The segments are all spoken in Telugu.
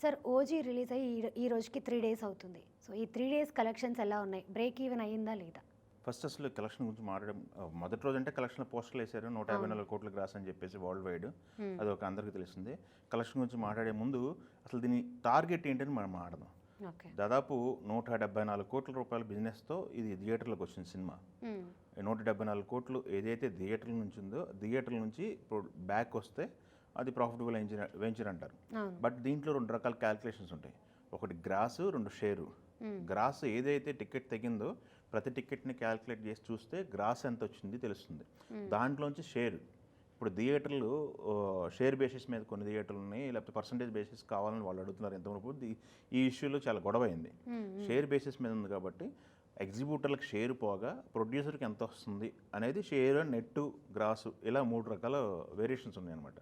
సార్ 'ఓజీ' రిలీజ్ అయ్యి ఈ రోజుకి 3 డేస్ అవుతుంది. సో, ఈ 3 డేస్ కలెక్షన్స్ ఎలా ఉన్నాయి? బ్రేక్ ఈవెన్ అయిందా లేదా? ఫస్ట్ అసలు కలెక్షన్ గురించి మాట్లాడడం మొదటి రోజంటే కలెక్షన్‌లో పోస్టర్‌లేసారు. అవును. 154 కోట్ల గ్రాస్ అని చెప్పేసి వరల్డ్ వైడ్. హ్మ్. అదొక అందరికీ తెలిసిందే. కలెక్షన్ గురించి మాట్లాడే ముందు అసలు దీని టార్గెట్ ఏంటని మనం మాట్లాడదాం. ఓకే. దాదాపు 174 కోట్ల రూపాయల బిజినెస్‌తో ఇది థియేటర్‌లోకి వచ్చింది సినిమా. హ్మ్. 174 కోట్లు ఏదైతే థియేటర్ల నుంచి ఉందో, థియేటర్ల నుంచి ఇప్పుడు బ్యాక్ వస్తే అది ప్రాఫిటబుల్ వెంచర్ అంటారు. అవును. బట్ దీంట్లో 2 రకాల క్యాలిక్యులేషన్స్ ఉంటాయి. ఒకటి గ్రాసు, 2 షేరు. హ్మ్. గ్రాస్ ఏదైతే టికెట్ తెగిందో ప్రతి టికెట్ని క్యాలిక్యులేట్ చేసి చూస్తే గ్రాస్ ఎంత వచ్చింది తెలుస్తుంది. దాంట్లోంచి షేర్ ఇప్పుడు థియేటర్లు షేర్ బేసిస్ మీద కొన్ని థియేటర్లు ఉన్నాయి, లేకపోతే పర్సంటేజ్ బేసిస్ కావాలని వాళ్ళు అడుగుతున్నారు. ఎంతవరకు ఈ ఇష్యూలో చాలా గొడవ అయింది. షేర్ బేసిస్ మీద ఉంది కాబట్టి ఎగ్జిబ్యూటర్లకు షేర్ పోగా ప్రొడ్యూసర్కి ఎంత వస్తుంది అనేది షేర్, నెట్, గ్రాసు ఇలా 3 రకాల వేరియేషన్స్ ఉన్నాయన్నమాట.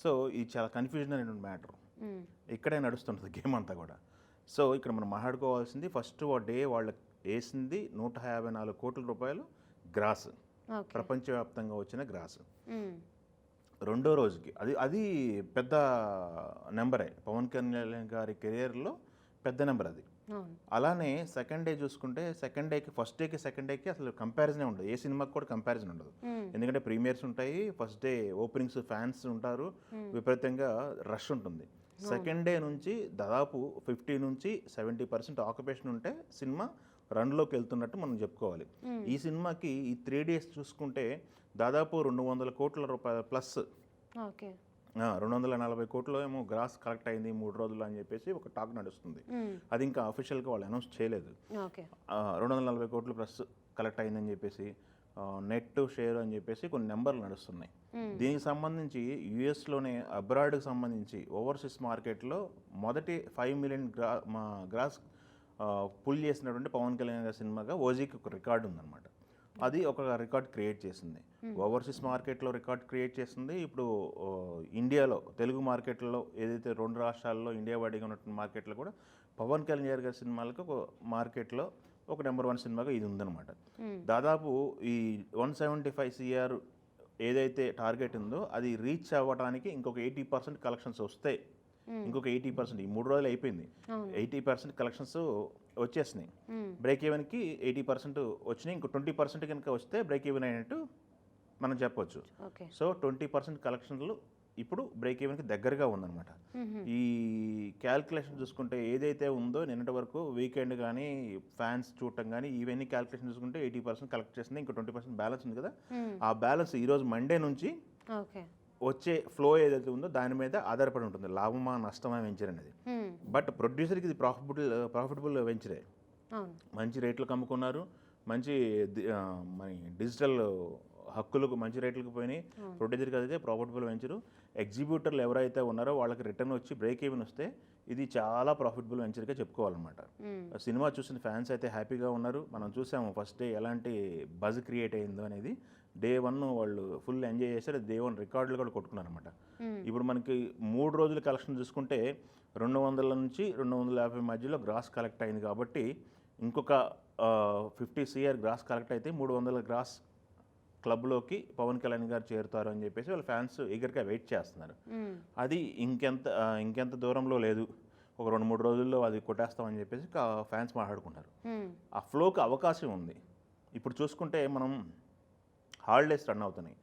సో ఇది చాలా కన్ఫ్యూజన్ అనేటువంటి మ్యాటర్. ఇక్కడే నడుస్తుంటుంది గేమ్ అంతా కూడా. సో ఇక్కడ మనం మాట్లాడుకోవాల్సింది ఫస్ట్ డే వాళ్ళకి వేసింది 154 కోట్ల రూపాయలు గ్రాస్, ప్రపంచవ్యాప్తంగా వచ్చిన గ్రాస్. రెండో రోజుకి అది అది పెద్ద నెంబరే, పవన్ కళ్యాణ్ గారి కెరియర్లో పెద్ద నెంబర్ అది. అలానే సెకండ్ డే చూసుకుంటే సెకండ్ డేకి ఫస్ట్ డేకి సెకండ్ డేకి అసలు కంపారిజనే ఉండదు. ఏ సినిమాకి కూడా కంపారిజన్ ఉండదు. ఎందుకంటే ప్రీమియర్స్ ఉంటాయి, ఫస్ట్ డే ఓపెనింగ్స్, ఫ్యాన్స్ ఉంటారు, విపరీతంగా రష్ ఉంటుంది. సెకండ్ డే నుంచి దాదాపు 50 నుంచి 70% ఆక్యుపేషన్ ఉంటే సినిమా రన్లోకి వెళ్తున్నట్టు మనం చెప్పుకోవాలి. ఈ సినిమాకి ఈ 3 డేస్ చూసుకుంటే దాదాపు 200 కోట్ల రూపాయల ప్లస్, 240 కోట్లు ఏమో గ్రాస్ కలెక్ట్ అయింది 3 రోజులు అని చెప్పేసి ఒక టాక్ నడుస్తుంది. అది ఇంకా అఫీషియల్గా వాళ్ళు అనౌన్స్ చేయలేదు. 240 కోట్లు ప్లస్ కలెక్ట్ అయిందని చెప్పేసి, నెట్, షేర్ అని చెప్పేసి కొన్ని నెంబర్లు నడుస్తున్నాయి. దీనికి సంబంధించి యుఎస్లోనే అబ్రాడ్కి సంబంధించి ఓవర్సీస్ మార్కెట్లో మొదటి 5 మిలియన్ గ్రాస్ పుల్ చేసినటువంటి పవన్ కళ్యాణ్ గారి సినిమాగా ఓజీకి ఒక రికార్డు ఉందన్నమాట. అది ఒక రికార్డ్ క్రియేట్ చేసింది. ఓవర్సీస్ మార్కెట్లో రికార్డ్ క్రియేట్ చేసింది. ఇప్పుడు ఇండియాలో తెలుగు మార్కెట్లో ఏదైతే 2 రాష్ట్రాల్లో ఇండియా వాడిగా ఉన్నటువంటి మార్కెట్లో కూడా పవన్ కళ్యాణ్ గారి సినిమాలకు ఒక మార్కెట్లో ఒక నెంబర్ 1 సినిమాగా ఇది ఉందన్నమాట. దాదాపు ఈ 175 CR ఏదైతే టార్గెట్ ఉందో అది రీచ్ అవ్వడానికి ఇంకొక 80% కలెక్షన్స్ వస్తాయి. ఇంకొక 80%, ఈ 3 రోజులు అయిపోయింది, 80% కలెక్షన్స్ వచ్చేసినాయి. బ్రేక్ ఈవెన్కి 80% వచ్చినాయి. ఇంకో 20% కనుక వస్తే బ్రేక్ ఈవెన్ అయినట్టు మనం చెప్పొచ్చు. సో 20% కలెక్షన్లు ఇప్పుడు బ్రేక్ ఈవెన్కి దగ్గరగా ఉందన్నమాట. ఈ క్యాల్కులేషన్ చూసుకుంటే ఏదైతే ఉందో నిన్నటి వరకు వీకెండ్ కానీ ఫ్యాన్స్ చూడటం కానీ ఇవన్నీ క్యాల్కులేషన్ చూసుకుంటే 80% కలెక్ట్ చేసింది. ఇంకో 20% బ్యాలెన్స్ ఉంది కదా, ఆ బ్యాలెన్స్ ఈరోజు మండే నుంచి వచ్చే ఫ్లో ఏదైతే ఉందో దాని మీద ఆధారపడి ఉంటుంది, లాభమా నష్టమా వెంచర్ అనేది. బట్ ప్రొడ్యూసర్కి ఇది ప్రాఫిటబుల్ వెంచరే. మంచి రేట్లకు అమ్ముకున్నారు, మంచి డిజిటల్ హక్కులకు మంచి రేట్లకు పోయినాయి. ప్రొడ్యూసర్కి అయితే ప్రాఫిటబుల్ వెంచరు. ఎగ్జిబ్యూటర్లు ఎవరైతే ఉన్నారో వాళ్ళకి రిటర్న్ వచ్చి బ్రేక్ ఈవెన్ వస్తే ఇది చాలా ప్రాఫిటబుల్ వెంచర్గా చెప్పుకోవాలన్నమాట. సినిమా చూసిన ఫ్యాన్స్ అయితే హ్యాపీగా ఉన్నారు. మనం చూసాము ఫస్ట్ డే ఎలాంటి బజ్ క్రియేట్ అయిందో అనేది. డే 1 వాళ్ళు ఫుల్ ఎంజాయ్ చేశారు. డే 1 రికార్డులు కూడా కొట్టుకున్నారనమాట. ఇప్పుడు మనకి 3 రోజుల కలెక్షన్ చూసుకుంటే 200 నుంచి 250 మధ్యలో గ్రాస్ కలెక్ట్ అయింది. కాబట్టి ఇంకొక 50 CR గ్రాస్ కలెక్ట్ అయితే 300 గ్రాస్ క్లబ్లోకి పవన్ కళ్యాణ్ గారు చేరుతారు అని చెప్పేసి వాళ్ళ ఫ్యాన్స్ ఈగర్గా వెయిట్ చేస్తున్నారు. అది ఇంకెంత దూరంలో లేదు, ఒక 2-3 రోజుల్లో అది కొట్టేస్తామని చెప్పేసి ఫ్యాన్స్ మాట్లాడుకుంటారు. ఆ ఫ్లోకి అవకాశం ఉంది. ఇప్పుడు చూసుకుంటే మనం హాలిడేస్ రన్ అవుతున్నాయి,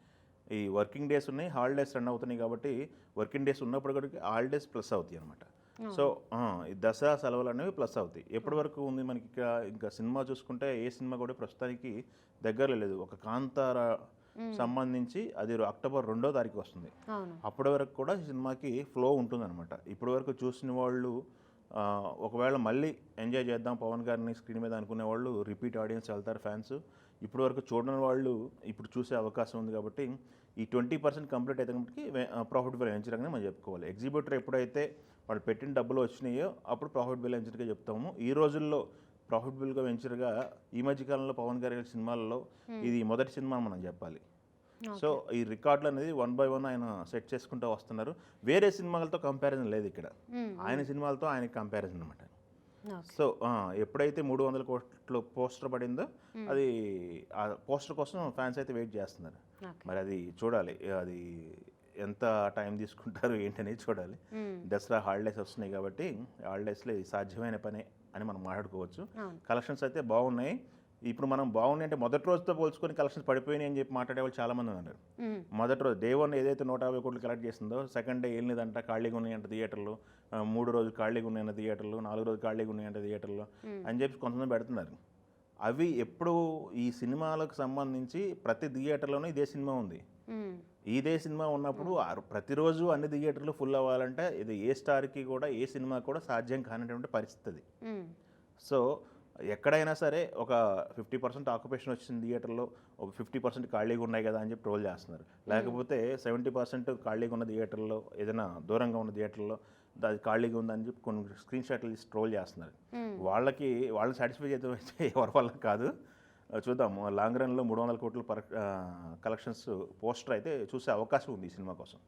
ఈ వర్కింగ్ డేస్ ఉన్నాయి, హాలిడేస్ రన్ అవుతున్నాయి. కాబట్టి వర్కింగ్ డేస్ ఉన్నప్పుడు కూడా హాలిడేస్ ప్లస్ అవుతాయి అనమాట. సో ఈ దసరా సెలవులు అనేవి ప్లస్ అవుతాయి. ఎప్పటి వరకు ఉంది మనకి ఇంకా సినిమా చూసుకుంటే ఏ సినిమా కూడా ప్రస్తుతానికి దగ్గరలో లేదు. ఒక కాంతార సంబంధించి అది అక్టోబర్ 2వ తారీఖు వస్తుంది. అప్పటి వరకు కూడా ఈ సినిమాకి ఫ్లో ఉంటుందన్నమాట. ఇప్పటి వరకు చూసిన వాళ్ళు ఒకవేళ మళ్ళీ ఎంజాయ్ చేద్దాం పవన్ గారిని స్క్రీన్ మీద అనుకునే వాళ్ళు రిపీట్ ఆడియన్స్ వెళ్తారు ఫ్యాన్స్. ఇప్పటి వరకు చూడని వాళ్ళు ఇప్పుడు చూసే అవకాశం ఉంది. కాబట్టి ఈ 20% కంప్లీట్ అయితే కాబట్టి ప్రాఫిటబుల్ వెంచర్గానే మనం చెప్పుకోవాలి. ఎగ్జిబ్యూటర్ ఎప్పుడైతే వాళ్ళు పెట్టిన డబ్బులు వచ్చినాయో అప్పుడు ప్రాఫిటబుల్ వెంచర్గా చెప్తాము. ఈ రోజుల్లో ప్రాఫిటబుల్గా వెంచర్గా ఈ మధ్యకాలంలో పవన్ గారి సినిమాల్లో ఇది మొదటి సినిమా మనం చెప్పాలి. సో ఈ రికార్డులు అనేది 1 by 1 ఆయన సెట్ చేసుకుంటూ వస్తున్నారు. వేరే సినిమాలతో కంపారిజన్ లేదు ఇక్కడ, ఆయన సినిమాలతో ఆయనకి కంపారిజన్ అనమాట. సో ఎప్పుడైతే 300 కోట్లు పోస్టర్ పడిందో అది ఆ పోస్టర్ కోసం ఫ్యాన్స్ అయితే వెయిట్ చేస్తున్నారు. మరి అది చూడాలి, అది ఎంత టైం తీసుకుంటారు ఏంటనేది చూడాలి. దసరా హాలిడేస్ వస్తున్నాయి కాబట్టి హాలిడేస్లో ఇది సాధ్యమైన పనే అని మనం మాట్లాడుకోవచ్చు. కలెక్షన్స్ అయితే బాగున్నాయి. ఇప్పుడు మనం బాగున్నాయి అంటే మొదటి రోజుతో పోల్చుకొని కలెక్షన్స్ పడిపోయినాయి అని చెప్పి మాట్లాడే వాళ్ళు చాలామంది ఉన్నారు. మొదటి రోజు డే 1 ఏదైతే 150 కోట్లు కలెక్ట్ చేసిందో సెకండ్ డే వెళ్ళిందంట ఖాళీగా ఉన్నాయంట థియేటర్లు, 3 రోజులు ఖాళీగా ఉన్నాయంట థియేటర్లు, 4 రోజులు ఖాళీగా ఉన్నాయంట థియేటర్లు అని చెప్పి కొంతమంది పెడుతున్నారు. అవి ఎప్పుడు ఈ సినిమాలకు సంబంధించి ప్రతి థియేటర్లోనూ ఇదే సినిమా ఉంది. ఇదే సినిమా ఉన్నప్పుడు ప్రతిరోజు అన్ని థియేటర్లు ఫుల్ అవ్వాలంటే ఇది ఏ స్టార్కి కూడా ఏ సినిమా కూడా సాధ్యం కానిటువంటి పరిస్థితి. సో ఎక్కడైనా సరే ఒక 50% ఆక్యుపేషన్ వచ్చిన థియేటర్లో ఒక 50% ఖాళీగా ఉన్నాయి కదా అని చెప్పి ట్రోల్ చేస్తున్నారు. లేకపోతే 70% ఖాళీగా ఉన్న థియేటర్లో ఏదైనా దూరంగా ఉన్న థియేటర్లో అది ఖాళీగా ఉందని చెప్పి కొన్ని స్క్రీన్ షాట్లు తీసి ట్రోల్ చేస్తున్నారు. వాళ్ళని సాటిస్ఫై చేస్తే ఎవరి వల్ల కాదు. చూద్దాం లాంగ్ రన్లో 300 కోట్ల కలెక్షన్స్ పోస్టర్ అయితే చూసే అవకాశం ఉంది ఈ సినిమా కోసం.